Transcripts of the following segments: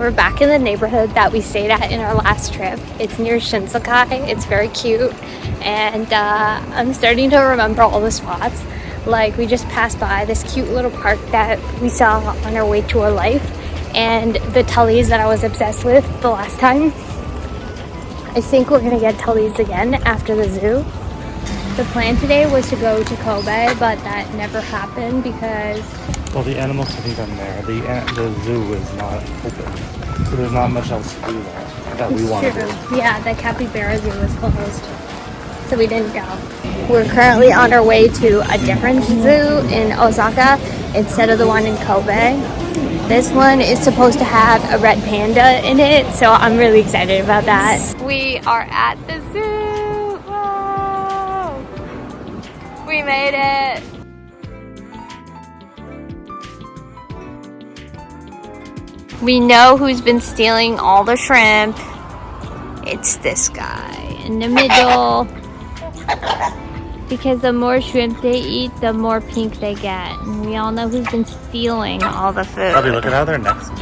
We're back in the neighborhood that we stayed at in our last trip. It's near Shinsekai. It's very cute, and I'm starting to remember all the spots. Like, we just passed by this cute little park that we saw on our way to our life, and the Tullies that I was obsessed with the last time. I think we're gonna get Tullies again after the zoo. The plan today was to go to Kobe, but that never happened because... Well, the animals have been there. The zoo is not open, so there's not much else to do there that we want to do. Yeah, the capybara zoo was closed, so we didn't go. We're currently on our way to a different zoo in Osaka instead of the one in Kobe. This one is supposed to have a red panda in it, so I'm really excited about that. We are at the zoo! Whoa! We made it! We know who's been stealing all the shrimp. It's this guy in the middle. Because the more shrimp they eat, the more pink they get. And we all know who's been stealing all the food. Bobby, look at how their necks move.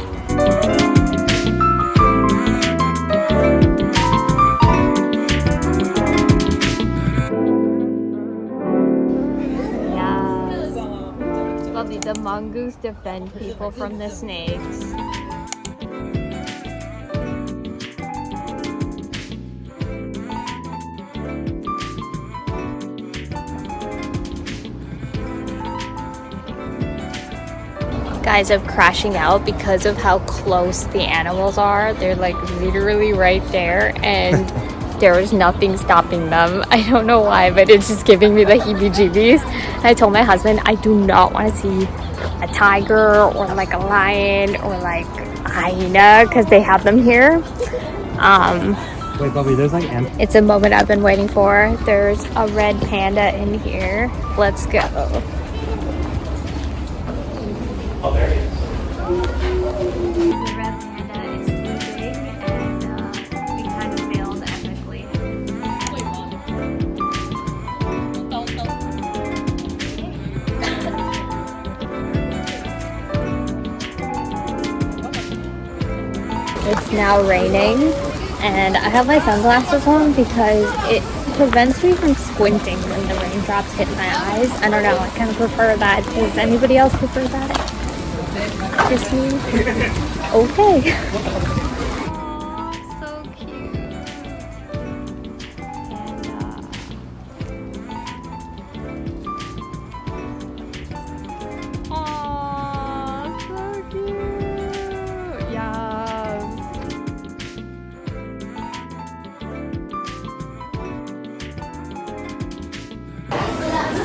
Yes. Bobby, the mongoose defend people from the snakes. Guys, I'm crashing out because of how close the animals are. They're like literally right there, and there is nothing stopping them. I don't know why, but it's just giving me the heebie-jeebies. I told my husband I do not want to see a tiger or like a lion or like a hyena because they have them here. Wait, Bobby, there's like it's a moment I've been waiting for. There's a red panda in here. Let's go. Oh, there he is. The red panda is sleeping, and we kind of failed epically. It's now raining, and I have my sunglasses on because it prevents me from squinting when the raindrops hit my eyes. I don't know, I kind of prefer that. Does anybody else prefer that? Just me? Okay. Oh, so cute. And oh, so cute. Yes.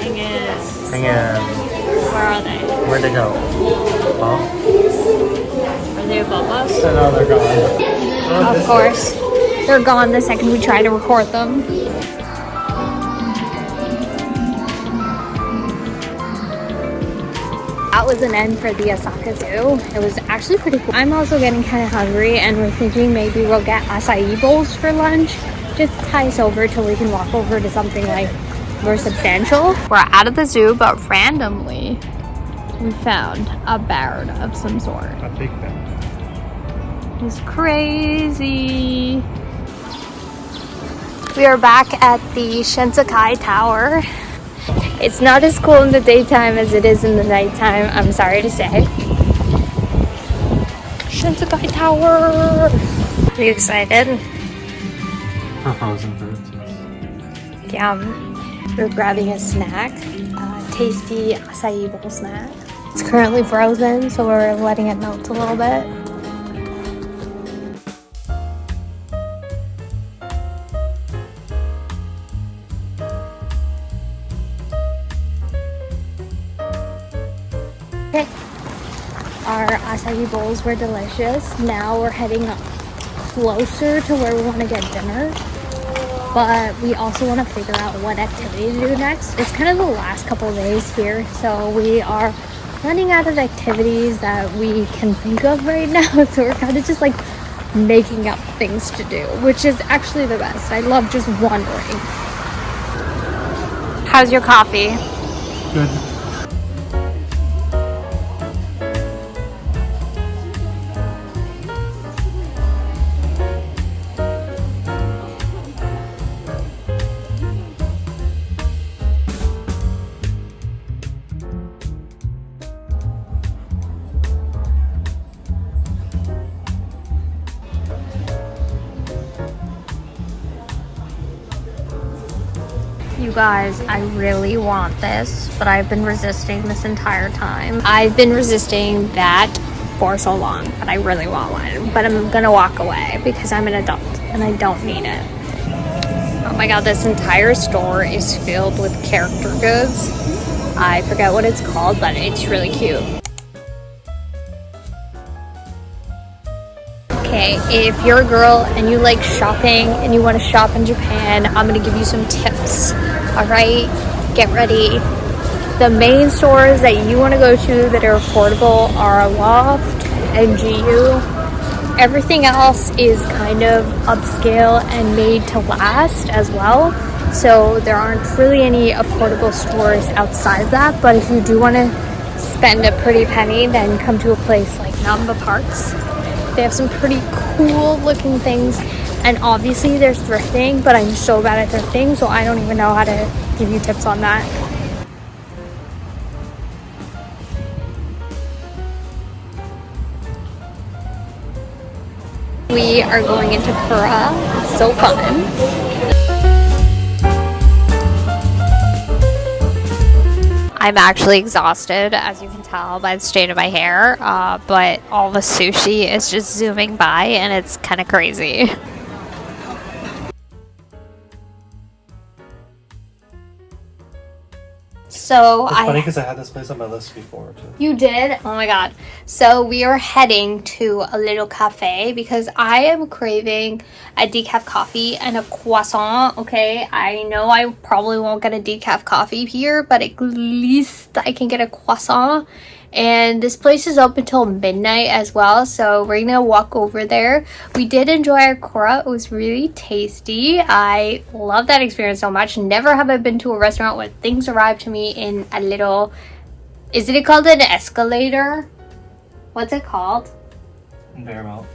Dang it. Hang on. Where are they? Where'd they go? Oh? Are they above us? No, they're gone. Of course. They're gone the second we try to record them. That was an end for the Osaka Zoo. It was actually pretty cool. I'm also getting kind of hungry, and we're thinking maybe we'll get acai bowls for lunch. Just tie us over till we can walk over to something like more substantial. We're out of the zoo, but randomly we found a bird of some sort. A big bird. It's crazy. We are back at the Shinsekai Tower. It's not as cool in the daytime as it is in the nighttime, I'm sorry to say. Shinsekai Tower! Are you excited? For frozen foods. Yum. We're grabbing a snack, tasty acai bowl snack. It's currently frozen, so we're letting it melt a little bit. Okay. Our acai bowls were delicious. Now we're heading closer to where we want to get dinner. But we also want to figure out what activity to do next. It's kind of the last couple of days here, so we are running out of activities that we can think of right now. So we're kind of just like making up things to do, which is actually the best. I love just wondering. How's your coffee? Good. You guys, I really want this, but I've been resisting this entire time. I've been resisting that for so long, but I really want one. But I'm gonna walk away because I'm an adult and I don't need it. Oh my god, this entire store is filled with character goods. I forget what it's called, but it's really cute. Okay, if you're a girl and you like shopping and you want to shop in Japan, I'm going to give you some tips. Alright, get ready. The main stores that you want to go to that are affordable are Loft and GU. Everything else is kind of upscale and made to last as well. So there aren't really any affordable stores outside that. But if you do want to spend a pretty penny, then come to a place like Namba Parks. They have some pretty cool looking things, and obviously there's thrifting, but I'm so bad at thrifting, so I don't even know how to give you tips on that. We are going into Kura. So fun. I'm actually exhausted, as you can tell by the state of my hair, but all the sushi is just zooming by and it's kind of crazy. So it's funny because I had this place on my list before too. You did? Oh my god. So we are heading to a little cafe because I am craving a decaf coffee and a croissant. Okay, I know I probably won't get a decaf coffee here, but at least I can get a croissant. And this place is open till midnight as well, so we're gonna walk over there. We did enjoy our Kura. It was really tasty. I love that experience so much. Never have I been to a restaurant where things arrive to me in a little, is it called an escalator? What's it called? Conveyor belt.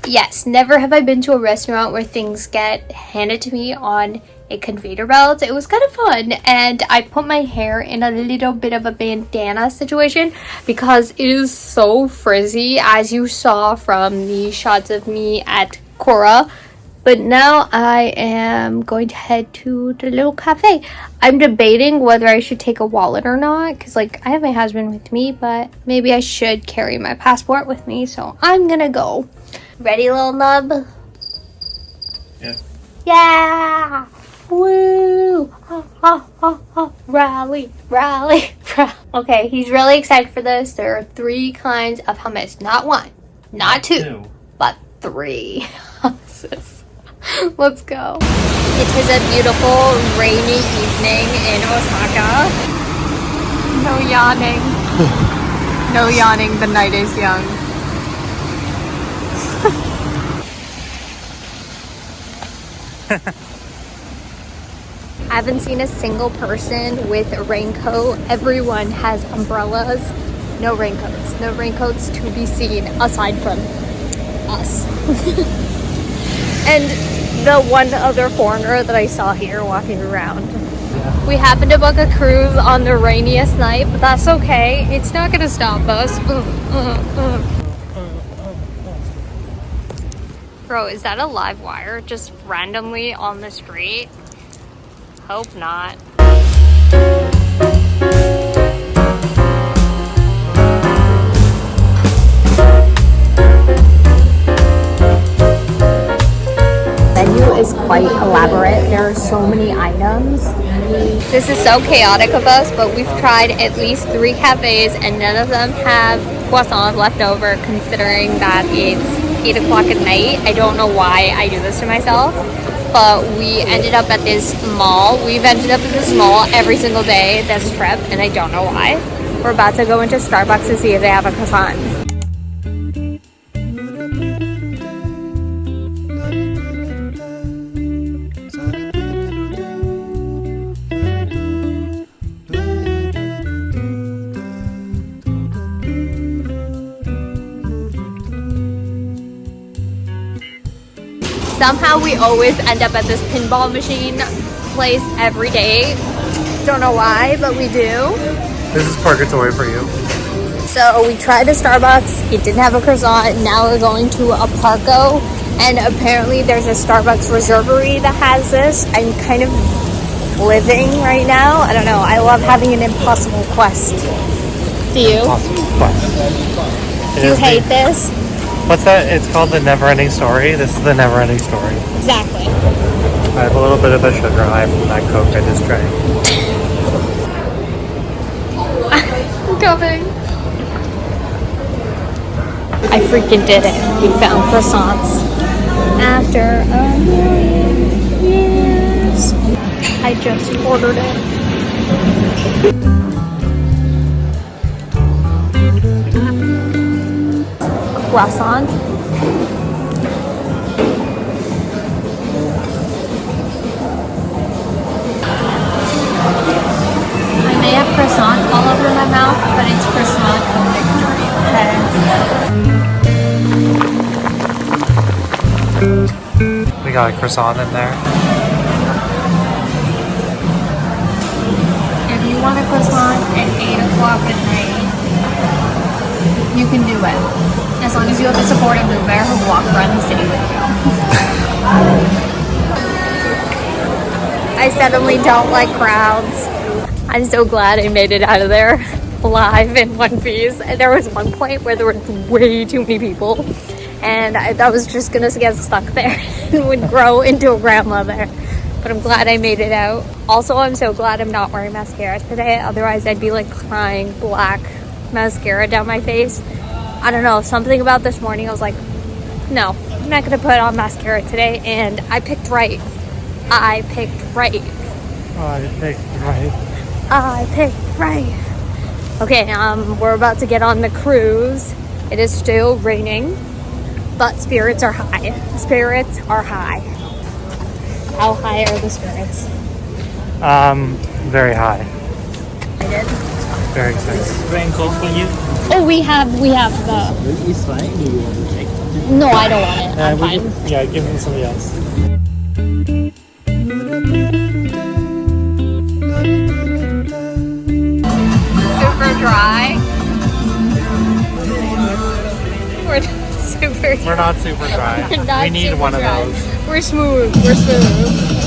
Yes, never have I been to a restaurant where things get handed to me on a conveyor belt. It was kind of fun, and I put my hair in a little bit of a bandana situation because it is so frizzy, as you saw from the shots of me at Kura. But now I am going to head to the little cafe. I'm debating whether I should take a wallet or not, because like I have my husband with me, but maybe I should carry my passport with me, so I'm gonna go. Ready, little nub? Yeah. Yeah! Woo! Ha, ha, ha, ha. Rally, rally, rally. Okay, he's really excited for this. There are 3 kinds of hummus. Not 1, not 2, but 3 hummuses. Let's go. It is a beautiful rainy evening in Osaka. No yawning. No yawning, the night is young. I haven't seen a single person with a raincoat. Everyone has umbrellas. No raincoats. No raincoats to be seen aside from us. And the one other foreigner that I saw here walking around. We happened to book a cruise on the rainiest night, but that's okay. It's not gonna stop us. Bro, is that a live wire just randomly on the street? Hope not. Menu is quite elaborate. There are so many items. This is so chaotic of us, but we've tried at least 3 cafes and none of them have croissants left over, considering that it's 8 o'clock at night. I don't know why I do this to myself, but we ended up at this mall. We've ended up at this mall every single day this trip, and I don't know why. We're about to go into Starbucks to see if they have a croissant. Somehow we always end up at this pinball machine place every day. Don't know why, but we do. This is purgatory for you. So we tried a Starbucks, it didn't have a croissant. Now we're going to a Parco, and apparently there's a Starbucks reservery that has this. I'm kind of living right now. I don't know. I love having an impossible quest. Do you? Impossible quest. Do you hate this? What's that? It's called the never-ending story. This is the never-ending story. Exactly. I have a little bit of a sugar high from that Coke I just drank. I'm coming. I freaking did it. We found croissants. After a million years. I just ordered it. Croissant. I may have croissant all over my mouth, but it's croissant of victory, okay? We got a croissant in there. If you want a croissant at 8 o'clock at night, you can do it. As long as you have a supportive mover who will walk around the city with you. I suddenly don't like crowds. I'm so glad I made it out of there alive in one piece. And there was one point where there were way too many people, and I was just gonna get stuck there and would grow into a grandmother. But I'm glad I made it out. Also, I'm so glad I'm not wearing mascara today. Otherwise, I'd be like crying black mascara down my face. I don't know, something about this morning, I was like, no, I'm not gonna put on mascara today, and I picked right. I picked right. I picked right. I picked right. Okay, we're about to get on the cruise. It is still raining, but spirits are high. Spirits are high. How high are the spirits? Very high. I did. Very excited. Rain coat for you. Oh, we have the. It's fine. Do you want to take? No, I don't want it. I'm fine. Yeah, give him somebody else. Super dry. We're not super dry. We're not super dry. We're not We need super one dry. of those. We're smooth. We're smooth.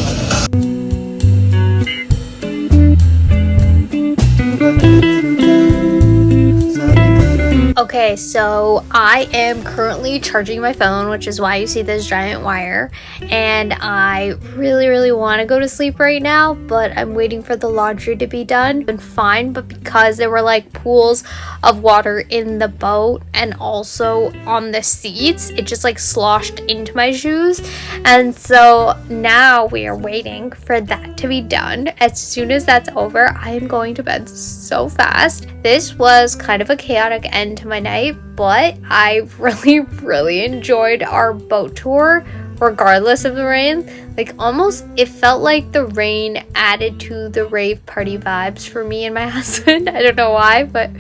Okay, so I am currently charging my phone, which is why you see this giant wire, and I really want to go to sleep right now, but I'm waiting for the laundry to be done. Been fine, but because there were like pools of water in the boat and also on the seats, it just like sloshed into my shoes, and so now we are waiting for that to be done. As soon as that's over, I am going to bed so fast. This was kind of a chaotic end to my night, but I really enjoyed our boat tour regardless of the rain. Like, almost it felt like the rain added to the rave party vibes for me and my husband. I don't know why, but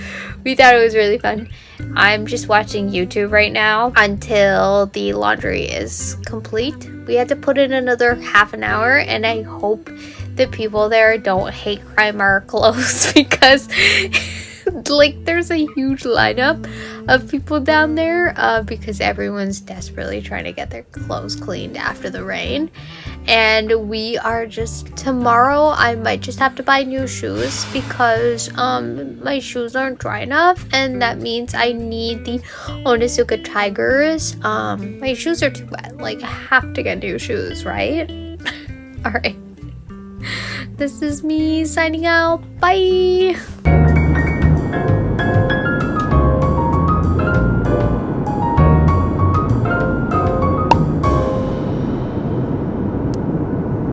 we thought it was really fun. I'm just watching YouTube right now until the laundry is complete. We had to put in another half an hour, and I hope the people there don't hate crime our clothes because like there's a huge lineup of people down there because everyone's desperately trying to get their clothes cleaned after the rain. And we are just, tomorrow I might just have to buy new shoes because my shoes aren't dry enough, and that means I need the Onitsuka Tigers. My shoes are too wet, like I have to get new shoes, right? All right, this is me signing out. Bye.